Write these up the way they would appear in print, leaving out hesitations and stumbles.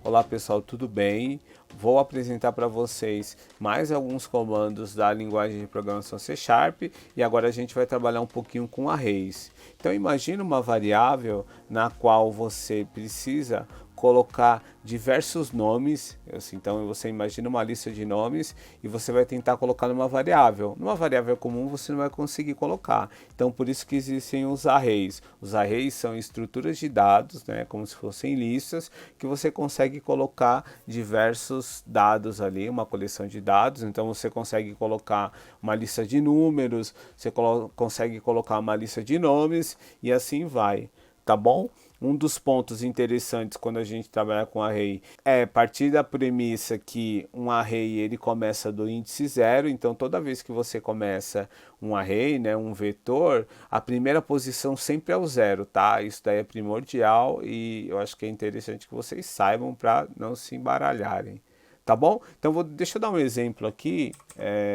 Olá pessoal, tudo bem? Vou apresentar para vocês mais alguns comandos da linguagem de programação C Sharp e agora a gente vai trabalhar um pouquinho com arrays. Então imagine uma variável na qual você precisa colocar diversos nomes, então você imagina uma lista de nomes e você vai tentar colocar numa variável. Numa variável comum você não vai conseguir colocar, então por isso que existem os arrays. Os arrays são estruturas de dados, né, como se fossem listas, que você consegue colocar diversos dados ali, uma coleção de dados. Então você consegue colocar uma lista de números, você consegue colocar uma lista de nomes e assim vai, tá bom? Um dos pontos interessantes quando a gente trabalha com array é partir da premissa que um array ele começa do índice 0, então toda vez que você começa um array, né, um vetor, a primeira posição sempre é o 0, tá? Isso daí é primordial e eu acho que é interessante que vocês saibam para não se embaralharem. Tá bom? Então deixa eu dar um exemplo aqui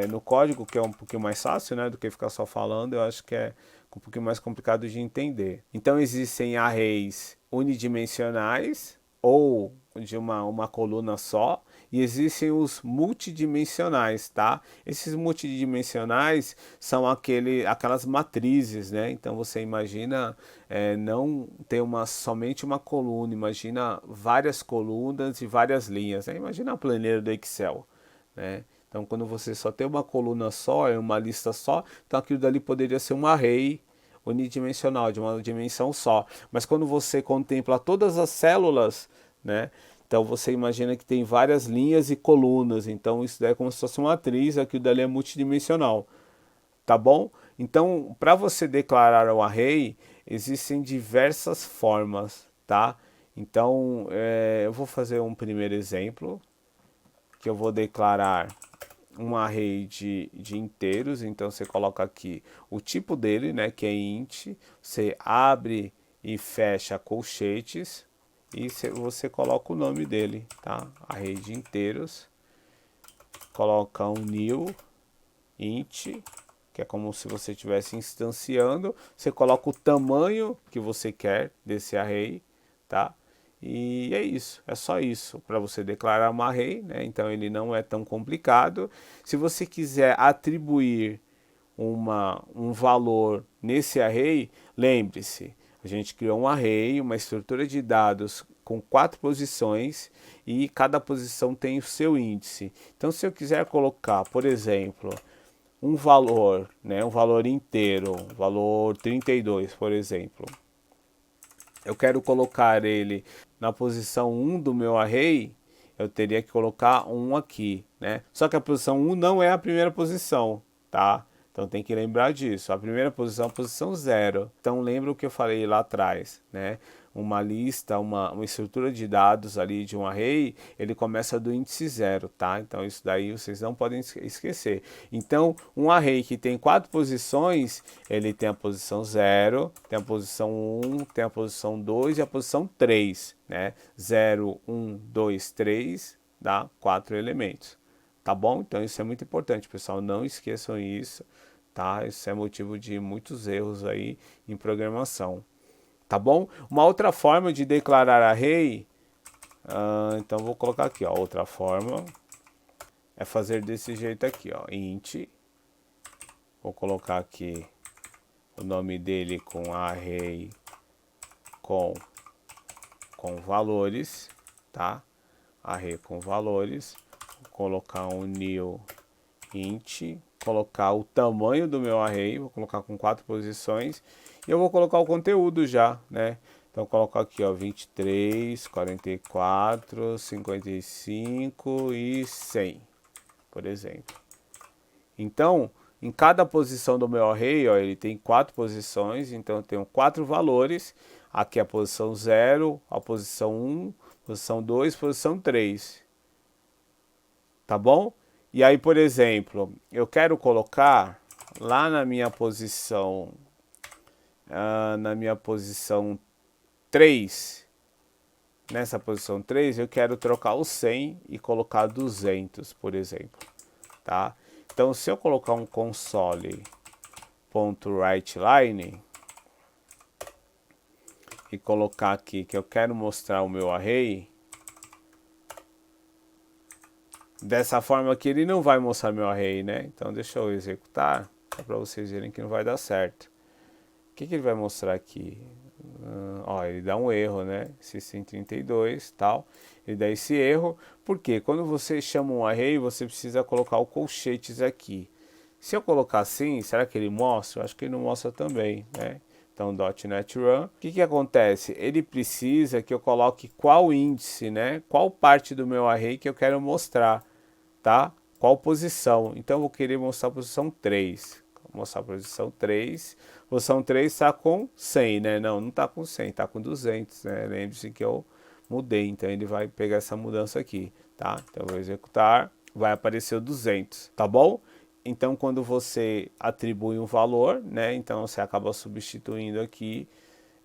no código, que é um pouquinho mais fácil, né, do que ficar só falando. Eu acho que é um pouquinho mais complicado de entender. Então existem arrays unidimensionais ou de uma coluna só, e existem os multidimensionais, tá? Esses multidimensionais são aquelas matrizes, né? Então você imagina não ter somente uma coluna, imagina várias colunas e várias linhas, né? Imagina a planilha do Excel, né? Então quando você só tem uma coluna só, é uma lista só, então aquilo dali poderia ser um array unidimensional, de uma dimensão só. Mas quando você contempla todas as células, né? Então você imagina que tem várias linhas e colunas, então isso daí é como se fosse uma matriz, aquilo dali é multidimensional, tá bom? Então, para você declarar o array, existem diversas formas, tá? Então, eu vou fazer um primeiro exemplo, que eu vou declarar um array de inteiros. Então você coloca aqui o tipo dele, né, que é int, você abre e fecha colchetes e você coloca o nome dele, tá? Array de inteiros, coloca um new int, que é como se você estivesse instanciando, você coloca o tamanho que você quer desse array, tá? E é isso, é só isso para você declarar um array, né? Então ele não é tão complicado. Se você quiser atribuir um valor nesse array, lembre-se, a gente criou um array, uma estrutura de dados com 4 posições e cada posição tem o seu índice. Então se eu quiser colocar, por exemplo, um valor, né, um valor inteiro, valor 32, por exemplo, eu quero colocar ele na posição 1 do meu array, eu teria que colocar 1 aqui, né? Só que a posição 1 não é a primeira posição, tá? Então tem que lembrar disso. A primeira posição é a posição 0. Então lembra o que eu falei lá atrás, né? Uma lista, uma estrutura de dados ali de um array, ele começa do índice 0, tá? Então isso daí vocês não podem esquecer. Então um array que tem 4 posições, ele tem a posição 0, tem a posição 1, tem a posição 2 e a posição 3, né? 0, 1, 2, 3, dá 4 elementos. Tá bom? Então isso é muito importante, pessoal. Não esqueçam isso, tá? Isso é motivo de muitos erros aí em programação. Tá bom? Uma outra forma de declarar array, então vou colocar aqui, ó, outra forma é fazer desse jeito aqui, ó, int, vou colocar aqui o nome dele com array com valores, tá? Array com valores, vou colocar um new int, colocar o tamanho do meu array, vou colocar com 4 posições e eu vou colocar o conteúdo já, né? Então colocar aqui, ó, 23, 44, 55 e 100, por exemplo. Então, em cada posição do meu array, ó, ele tem 4 posições, então eu tenho 4 valores. Aqui é a posição 0, a posição 1, posição 2, posição 3. Tá bom? E aí, por exemplo, eu quero colocar lá na minha posição 3, nessa posição 3, eu quero trocar o 100 e colocar 200, por exemplo, tá? Então, se eu colocar um console.writeLine e colocar aqui que eu quero mostrar o meu array, Dessa forma aqui ele não vai mostrar meu array, né? Então deixa eu executar, para vocês verem que não vai dar certo. O que ele vai mostrar aqui? Ó, ele dá um erro, né? 632 tal. Ele dá esse erro, porque quando você chama um array, você precisa colocar o colchetes aqui. Se eu colocar assim, será que ele mostra? Eu acho que ele não mostra também, né? Então, .NET Run. O que acontece? Ele precisa que eu coloque qual índice, né? Qual parte do meu array que eu quero mostrar, tá? Qual posição. Então, eu vou querer mostrar a posição 3. Vou mostrar a posição 3. Posição 3 está com 100, né? Não está com 100, está com 200, né? Lembre-se que eu mudei, então ele vai pegar essa mudança aqui, tá? Então, eu vou executar, vai aparecer o 200, tá bom? Então, quando você atribui um valor, né? Então, você acaba substituindo aqui.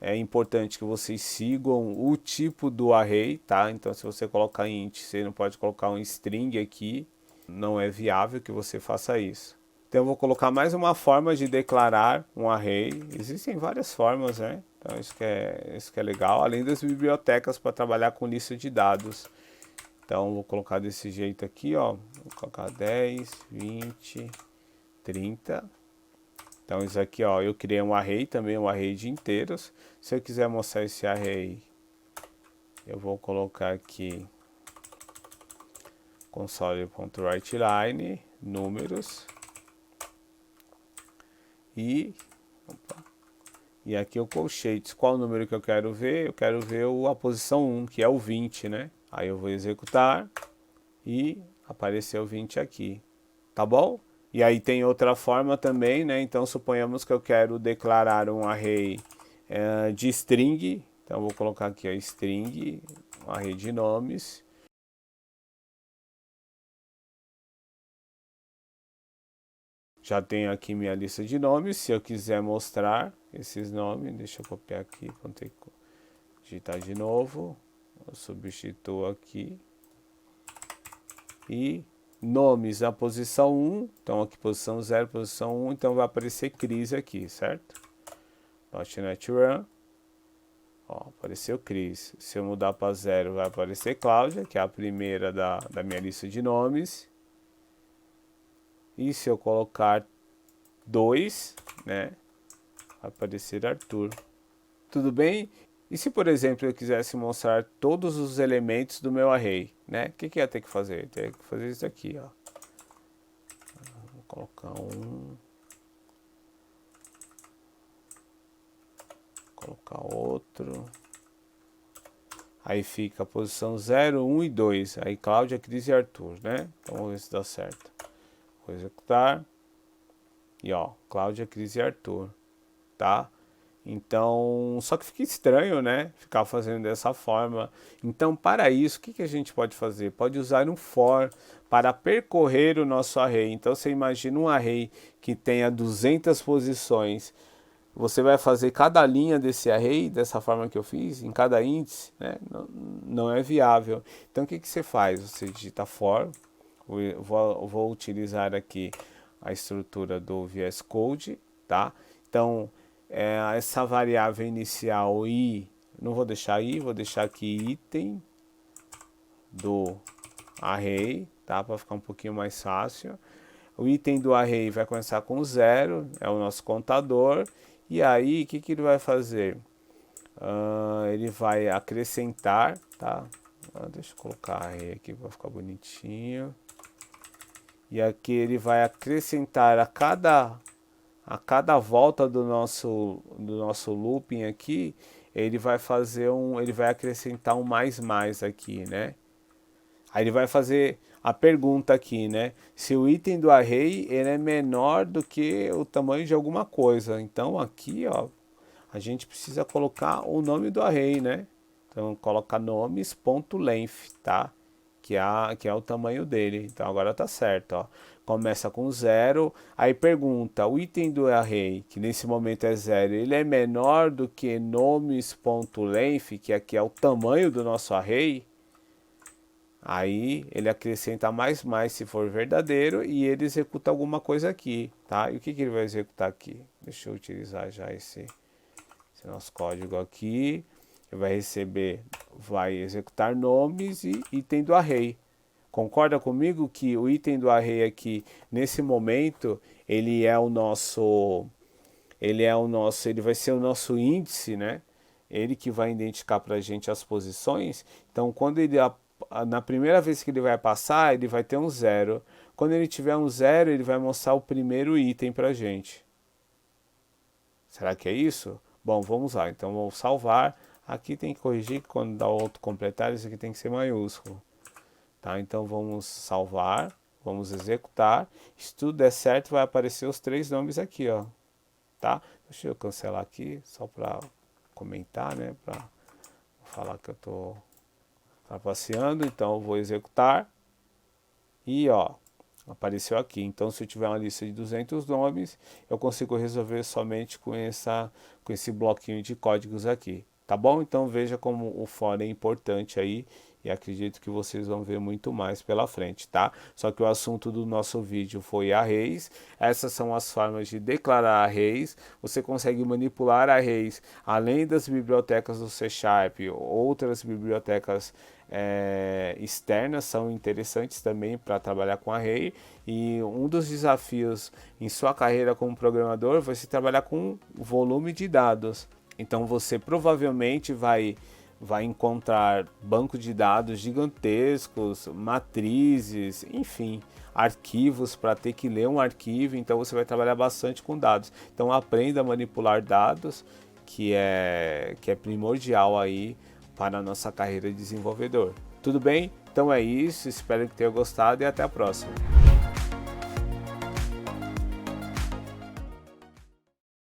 É importante que vocês sigam o tipo do array, tá? Então, se você colocar int, você não pode colocar um string aqui. Não é viável que você faça isso. Então, eu vou colocar mais uma forma de declarar um array. Existem várias formas, né? Então, isso que é legal. Além das bibliotecas para trabalhar com lista de dados. Então, vou colocar desse jeito aqui, ó. Vou colocar 10, 20, 30. Então, isso aqui, ó, eu criei um array também, um array de inteiros. Se eu quiser mostrar esse array, eu vou colocar aqui console.writeLine, números. E aqui o colchetes. Qual o número que eu quero ver? Eu quero ver a posição 1, que é o 20, né? Aí eu vou executar e apareceu o 20 aqui, tá bom? E aí tem outra forma também, né? Então suponhamos que eu quero declarar um array de string. Então vou colocar aqui a string, um array de nomes. Já tenho aqui minha lista de nomes. Se eu quiser mostrar esses nomes, deixa eu copiar aqui, vou ter que digitar de novo. Eu substituo aqui. E nomes na posição 1, então aqui posição 0, posição 1, então vai aparecer Cris aqui, certo? .NET Run, ó, apareceu Cris. Se eu mudar para 0, vai aparecer Cláudia, que é a primeira da minha lista de nomes. E se eu colocar 2, né, vai aparecer Arthur. Tudo bem? E se, por exemplo, eu quisesse mostrar todos os elementos do meu array, né? O que eu ia ter que fazer? Eu teria que fazer isso aqui, ó. Vou colocar um. Colocar outro. Aí fica a posição 0, 1 e 2. Aí Cláudia, Cris e Arthur, né? Então vamos ver se dá certo. Vou executar. E ó, Cláudia, Cris e Arthur, tá? Então, só que fica estranho, né? Ficar fazendo dessa forma. Então, para isso, o que a gente pode fazer? Pode usar um for para percorrer o nosso array. Então, você imagina um array que tenha 200 posições. Você vai fazer cada linha desse array dessa forma que eu fiz, em cada índice, né? Não é viável. Então, o que você faz? Você digita for. Vou utilizar aqui a estrutura do VS Code, tá? Então, essa variável inicial i, não vou deixar i, vou deixar aqui item do array, tá? Para ficar um pouquinho mais fácil. O item do array vai começar com 0, é o nosso contador. E aí, o que ele vai fazer? Ele vai acrescentar, tá? Deixa eu colocar array aqui para ficar bonitinho. E aqui ele vai acrescentar a cada volta do nosso looping aqui, ele vai fazer ele vai acrescentar um mais aqui, né? Aí ele vai fazer a pergunta aqui, né? Se o item do array ele é menor do que o tamanho de alguma coisa. Então aqui, ó, a gente precisa colocar o nome do array, né? Então coloca nomes.length, tá? Que é o tamanho dele. Então agora tá certo, ó. Começa com 0, aí pergunta, o item do array, que nesse momento é 0, ele é menor do que nomes.length, que aqui é o tamanho do nosso array? Aí ele acrescenta mais se for verdadeiro e ele executa alguma coisa aqui, tá? E o que ele vai executar aqui? Deixa eu utilizar já esse nosso código aqui. Ele vai executar nomes e item do array. Concorda comigo que o item do array aqui, nesse momento, ele vai ser o nosso índice, né? Ele que vai identificar para a gente as posições. Então, na primeira vez que ele vai passar, ele vai ter um 0. Quando ele tiver um 0, ele vai mostrar o primeiro item para a gente. Será que é isso? Bom, vamos lá. Então, vamos salvar. Aqui tem que corrigir que quando dá o autocompletar, isso aqui tem que ser maiúsculo. Tá? Então, vamos salvar. Vamos executar. Se tudo der certo, vai aparecer os 3 nomes aqui, ó. Tá? Deixa eu cancelar aqui, só para comentar, né? Para falar que eu tô trapaceando. Então, eu vou executar. E, ó, apareceu aqui. Então, se eu tiver uma lista de 200 nomes, eu consigo resolver somente com esse bloquinho de códigos aqui. Tá bom? Então, veja como o for é importante aí. E acredito que vocês vão ver muito mais pela frente, tá? Só que o assunto do nosso vídeo foi arrays. Essas são as formas de declarar arrays. Você consegue manipular arrays além das bibliotecas do C#, outras bibliotecas externas são interessantes também para trabalhar com array. E um dos desafios em sua carreira como programador vai ser trabalhar com volume de dados. Então você provavelmente vai encontrar banco de dados gigantescos, matrizes, enfim, arquivos para ter que ler um arquivo. Então você vai trabalhar bastante com dados. Então aprenda a manipular dados, que é primordial aí para a nossa carreira de desenvolvedor. Tudo bem? Então é isso, espero que tenha gostado e até a próxima.